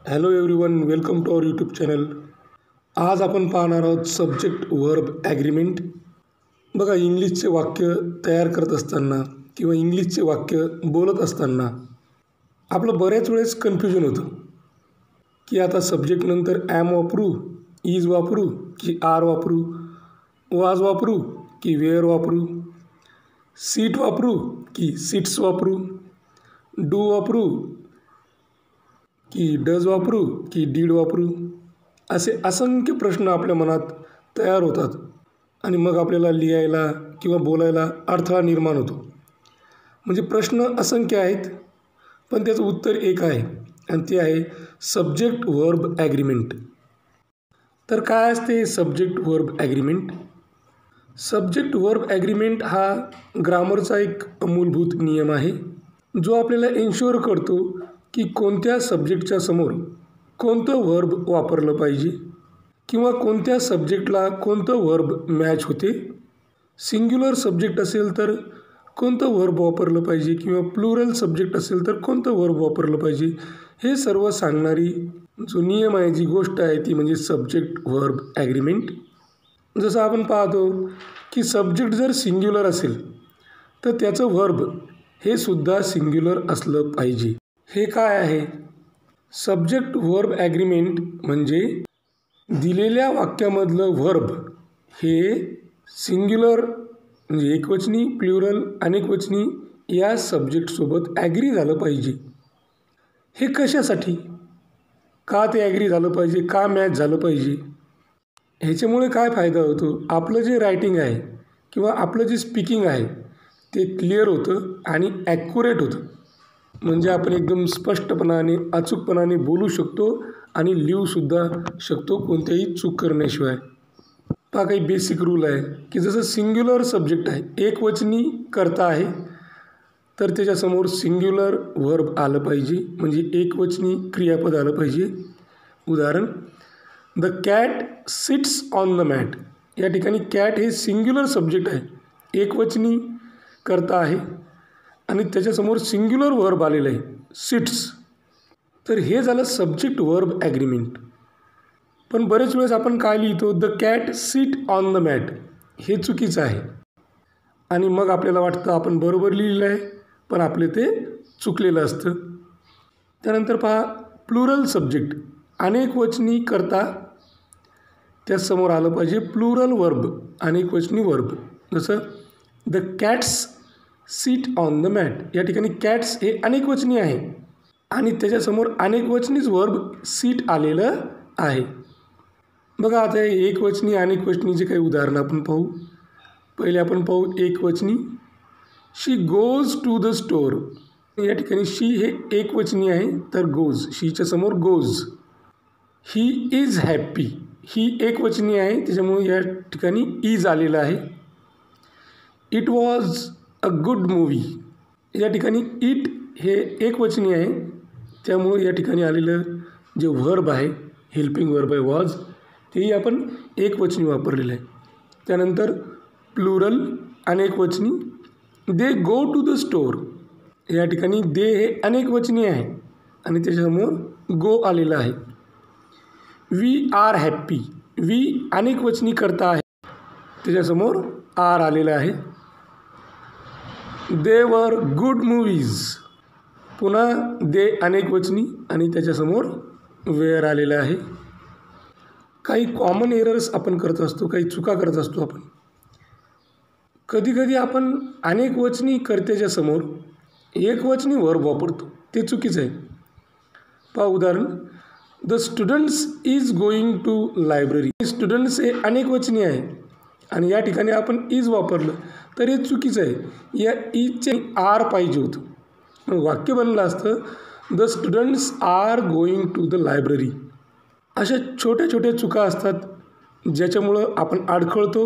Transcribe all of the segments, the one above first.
Hello everyone, welcome to our YouTube channel. आज आपण पाहणार आहोत सब्जेक्ट वर्ब ॲग्रीमेंट. बघा, इंग्लिशचे वाक्य तयार करत असताना किंवा इंग्लिशचे वाक्य बोलत असताना आपलं बऱ्याच वेळेस कन्फ्युजन होतं की आता सब्जेक्टनंतर ॲम वापरू, इज वापरू की आर वापरू, वाज वापरू की वेअर वापरू, सीट वापरू की सीट्स वापरू, डू वापरू की डज वापरू की डीड वापरू. असे असंख्य प्रश्न आपल्या मनात तयार होतात आणि मग आपल्याला लिहायला किंवा बोलायला अडथळा निर्माण होतो. म्हणजे प्रश्न असंख्य आहेत, पण त्याचं उत्तर एक आहे आणि ते आहे सब्जेक्ट वर्ब ॲग्रीमेंट. तर काय असते subject verb agreement? Subject verb agreement हा ग्रामरचा एक मूलभूत नियम आहे, जो आपल्याला एन्श्युअर करतो की कोणत्या सब्जेक्टच्या समोर कोणतं वर्ब वापरलं पाहिजे किंवा कोणत्या सब्जेक्टला कोणतं वर्ब मॅच होते. सिंग्युलर सब्जेक्ट असेल तर कोणतं वर्ब वापरलं पाहिजे किंवा प्लुरल सब्जेक्ट असेल तर कोणतं वर्ब वापरलं पाहिजे, हे सर्व सांगणारी जो नियम आहे, जी गोष्ट आहे, ती म्हणजे सब्जेक्ट वर्ब ॲग्रीमेंट. जसं आपण पाहतो की सब्जेक्ट जर सिंग्युलर असेल तर त्याचं वर्ब हे सुद्धा सिंग्युलर असलं पाहिजे. हे काय आहे? सब्जेक्ट वर्ब ॲग्रीमेंट म्हणजे दिलेल्या वाक्यामधलं वर्ब हे सिंग्युलर म्हणजे एकवचनी, प्लुरल, अनेकवचनी या सब्जेक्टसोबत ॲग्री झालं पाहिजे. हे कशासाठी? का ते ॲग्री झालं पाहिजे? का मॅच झालं पाहिजे? ह्याच्यामुळे काय फायदा होतो? आपलं जे रायटिंग आहे किंवा आपलं जे स्पीकिंग आहे ते क्लिअर होतं आणि ॲक्युरेट होतं. म्हणजे आपण एकदम स्पष्टपणाने, अचूकपणाने बोलू शकतो आणि लिहूसुद्धा शकतो कोणत्याही चूक करण्याशिवाय. हा काही बेसिक रूल आहे की जसं सिंग्युलर सब्जेक्ट आहे, एकवचनी कर्ता आहे, तर त्याच्यासमोर सिंग्युलर वर्ब आलं पाहिजे, म्हणजे एकवचनी क्रियापद आलं पाहिजे. उदाहरण, the cat sits on the mat. या ठिकाणी कॅट हे सिंग्युलर सब्जेक्ट आहे, एकवचनी कर्ता आहे आणि त्याच्यासमोर सिंग्युलर वर्ब आलेलं आहे, सिट्स. तर हे झालं सब्जेक्ट वर्ब ॲग्रीमेंट. पण बरेच वेळेस आपण काय लिहितो? The cat sit on the mat. हे चुकीचं आहे आणि मग आपल्याला वाटतं आपण बरोबर लिहिलं आहे, पण आपले ते चुकलेलं असतं. त्यानंतर पहा, प्लुरल सब्जेक्ट, अनेकवचनी कर्ता, त्याचसमोर आलं पाहिजे प्लुरल वर्ब, अनेकवचनी वर्ब. जसं the cats sit on the mat. या ठिकाणी कॅट्स हे अनेकवचनी आहे आणि त्याच्यासमोर अनेकवचनीच वर्ब सीट आलेलं आहे. बघा, आता हे एकवचनी अनेकवचनीचे काही उदाहरणं आपण पाहू. पहिले आपण पाहू एकवचनी. शी गोज टू द स्टोअर. या ठिकाणी शी हे एकवचनी आहे, तर गोज, शीच्या समोर गोज. He is happy. ही एकवचनी आहे, त्याच्यामुळे या ठिकाणी इज आलेलं आहे. It was a good movie. या ठिकाणी इट हे एकवचनी आहे, त्यामुळे या ठिकाणी आलेलं जे वर्ब आहे, हेल्पिंग वर्ब आहे वॉज, तेही आपण एकवचनी वापरलेलं आहे. त्यानंतर प्लुरल, अनेकवचनी. They go to the store. या ठिकाणी दे हे अनेकवचनी आहे आणि त्याच्यासमोर गो आलेलं आहे. We are happy. वी अनेकवचनी कर्ता आहे, त्याच्यासमोर आर आलेलं आहे. दे वर गुड मूवीज. पुन्हा दे अनेकवचनी आणि त्याच्यासमोर वेअर आलेलं आहे. काही कॉमन एरर्स आपण करत असतो, काही चुका करत असतो आपण. कधीकधी आपण अनेकवचनी कर्त्याच्या समोर एकवचनी वर्ब वापरतो, ते चुकीचं आहे. पहा उदाहरण, the students is going to library. Students हे अनेकवचनी आहे आणि या ठिकाणी आपण इज वापरलं तर हे चुकीचं आहे. या इजचे आर पाहिजे होतं, वाक्य बनलं असतं the students are going to the library. अशा छोट्या छोट्या चुका असतात ज्याच्यामुळं आपण अडखळतो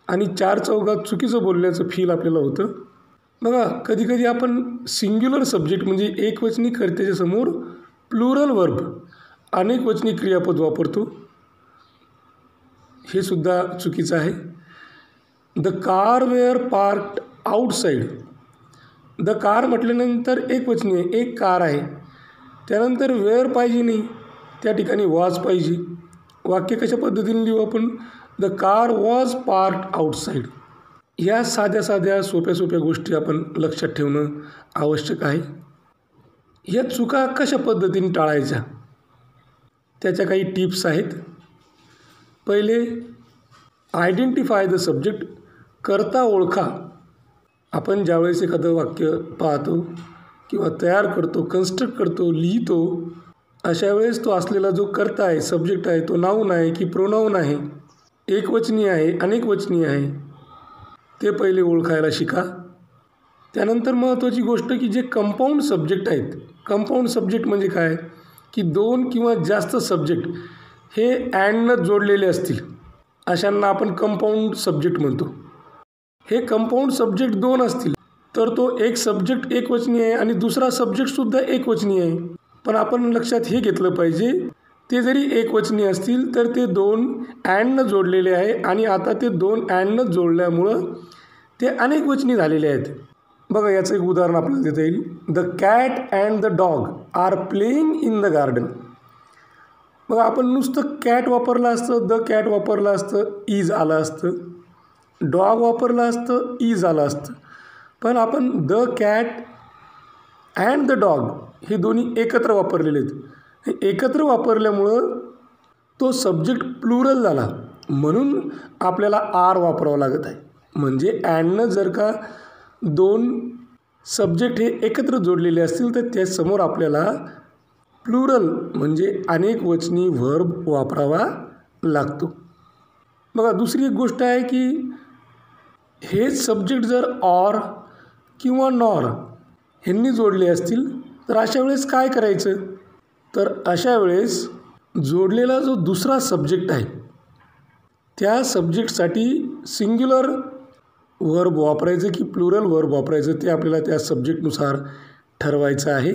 आणि चार चौघात चुकीचं बोलण्याचं फील आपल्याला होतं. बघा, कधीकधी आपण सिंग्युलर सब्जेक्ट म्हणजे एकवचनी कर्त्याच्या समोर प्लुरल वर्ब, अनेकवचनी क्रियापद वापरतो, हे सुद्धा चुकीचं आहे. The car were parked outside. The car म्हटल्यानंतर एकवचनी आहे, एक कार आहे, त्यानंतर वेअर पाहिजे नाही, त्या ठिकाणी वॉज पाहिजे. वाक्य कशा पद्धतीने लिहू आपण? The car was parked outside. या साध्या साध्या सोप्या सोप्या गोष्टी आपण लक्षात ठेवणं आवश्यक आहे. या चुका कशा पद्धतीने टाळायच्या त्याच्या काही टिप्स आहेत. पहिले, आयडेंटिफाय द सब्जेक्ट. कर्ता ओळखा. आपण ज्यावेळेस एखादं वाक्य पाहतो किंवा तयार करतो, कन्स्ट्रक्ट करतो, लिहितो, अशा वेळेस तो असलेला जो कर्ता आहे, सब्जेक्ट आहे, तो नाऊन आहे की प्रोनाऊन आहे, एकवचनी आहे, अनेकवचनी आहे, ते पहिले ओळखायला शिका. त्यानंतर महत्त्वाची गोष्ट की जे कंपाऊंड सब्जेक्ट आहेत. कंपाऊंड सब्जेक्ट म्हणजे काय? की दोन किंवा जास्त सब्जेक्ट हे अँडनं जोडलेले असतील, अशांना आपण कंपाऊंड सब्जेक्ट म्हणतो. हे कंपाऊंड सब्जेक्ट दोन असतील तर तो एक सब्जेक्ट एकवचनी आहे आणि दुसरा सब्जेक्टसुद्धा एकवचनी आहे. पण आपण लक्षात हे घेतलं पाहिजे, ते जरी एकवचनी असतील तर ते दोन अँडनं जोडलेले आहे आणि आता ते दोन अँडनं जोडल्यामुळं ते अनेकवचनी झालेले आहेत. बघा, याचं एक उदाहरण आपल्याला देता येईल. The cat and the dog are playing in the garden. बघा, आपण नुसतं कॅट वापरलं असतं, द कॅट वापरलं असतं, इज आलं असतं. डॉग वापरलं असतं, इज आलं असतं. पण आपण the cat and the dog हे दोन्ही एकत्र वापरलेले आहेत. हे एकत्र वापरल्यामुळं तो सब्जेक्ट प्लुरल झाला, म्हणून आपल्याला आर वापरावं लागत आहे. म्हणजे अँडनं जर का दोन सब्जेक्ट हे एकत्र जोडलेले असतील तर त्यासमोर आपल्याला प्लुरल म्हणजे अनेकवचनी व्हर्ब वापरावा लागतो. बघा, दुसरी एक गोष्ट आहे की हेच सब्जेक्ट जर ऑर किंवा नॉर ह्यांनी जोडले असतील तर अशा वेळेस काय करायचं? तर अशा वेळेस जोडलेला जो दुसरा सब्जेक्ट आहे त्या सब्जेक्टसाठी सिंग्युलर वर्ब वापरायचं की प्लुरल वर्ब वापरायचं ते आपल्याला त्या सब्जेक्टनुसार ठरवायचं आहे.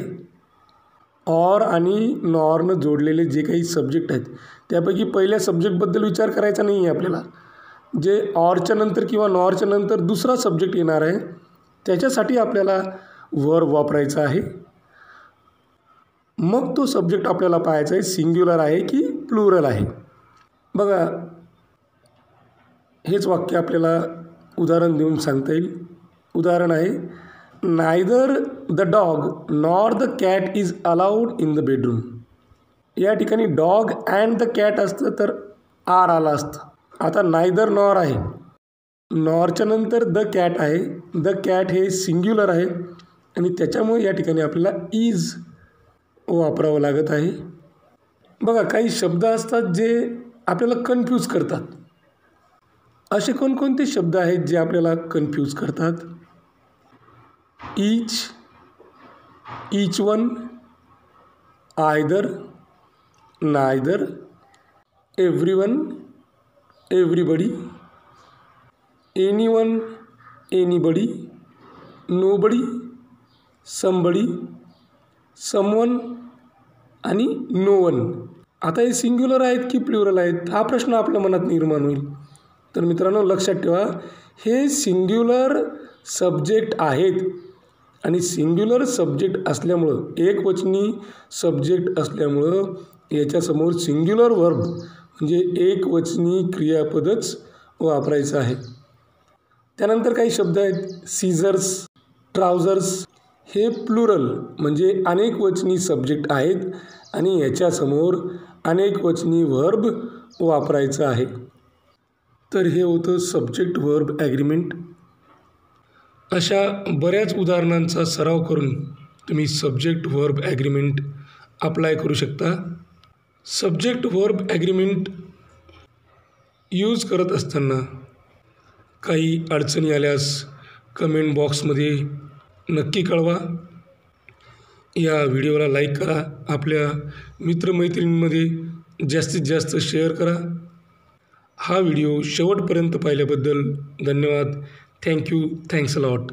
ऑर आणि नॉरनं जोडलेले जे काही सब्जेक्ट आहेत त्यापैकी पहिल्या सब्जेक्टबद्दल विचार करायचा नाही आहे आपल्याला. जे ऑरच्या नंतर किंवा नॉरच्या नंतर दुसरा सब्जेक्ट येणार आहे त्याच्यासाठी आपल्याला वर्ब वापरायचा आहे. मग तो सब्जेक्ट आपल्याला पाहायचा आहे सिंग्युलर आहे की प्लुरल आहे. बघा, हेच वाक्य आपल्याला उदाहरण देऊन सांगता येईल. उदाहरण आहे, neither the dog nor the cat is allowed in the bedroom. या ठिकाणी डॉग अँड द कॅट असतं तर आर आला असतं. आता नायदर नॉर आहे, नॉरच्या नंतर द कॅट आहे. द कॅट हे सिंग्युलर आहे आणि त्याच्यामुळे या ठिकाणी आपल्याला इज वापरावं लागत आहे. बघा, काही शब्द असतात जे आपल्याला कन्फ्यूज करतात. असे कोणकोणते शब्द आहेत जे आपल्याला कन्फ्यूज करतात? Each, each one, either, neither, everyone, everybody, anyone, anybody, nobody, somebody, someone आणि नो वन. आता हे सिंग्युलर आहेत की प्लुरल आहेत हा प्रश्न आपल्या मनात निर्माण होईल. तर मित्रांनो, लक्षात ठेवा, हे सिंग्युलर सब्जेक्ट आहेत आणि सिंग्युलर सब्जेक्ट असल्यामुळं, एकवचनी सब्जेक्ट असल्यामुळं याच्यासमोर सिंग्युलर वर्ब म्हणजे एकवचनी क्रियापदच वापरायचं आहे. त्यानंतर काही शब्द आहेत, सीझर्स, ट्राउझर्स. हे प्लुरल म्हणजे अनेकवचनी सब्जेक्ट आहेत आणि याच्यासमोर अनेकवचनी वर्ब वापरायचं आहे. तर हे होतं सब्जेक्ट वर्ब ॲग्रीमेंट. अशा बऱ्याच उदाहरणांचा सराव करून तुम्ही सब्जेक्ट वर्ब ॲग्रीमेंट अप्लाय करू शकता. सब्जेक्ट वर्ब ॲग्रीमेंट यूज करत असताना काही अडचणी आल्यास कमेंट बॉक्समध्ये नक्की कळवा. या व्हिडिओला लाईक करा, आपल्या मित्रमैत्रिणींमध्ये जास्तीत जास्त शेअर करा. हा व्हिडिओ शेवटपर्यंत पाहिल्याबद्दल धन्यवाद. थँक्यू. Thanks a lot.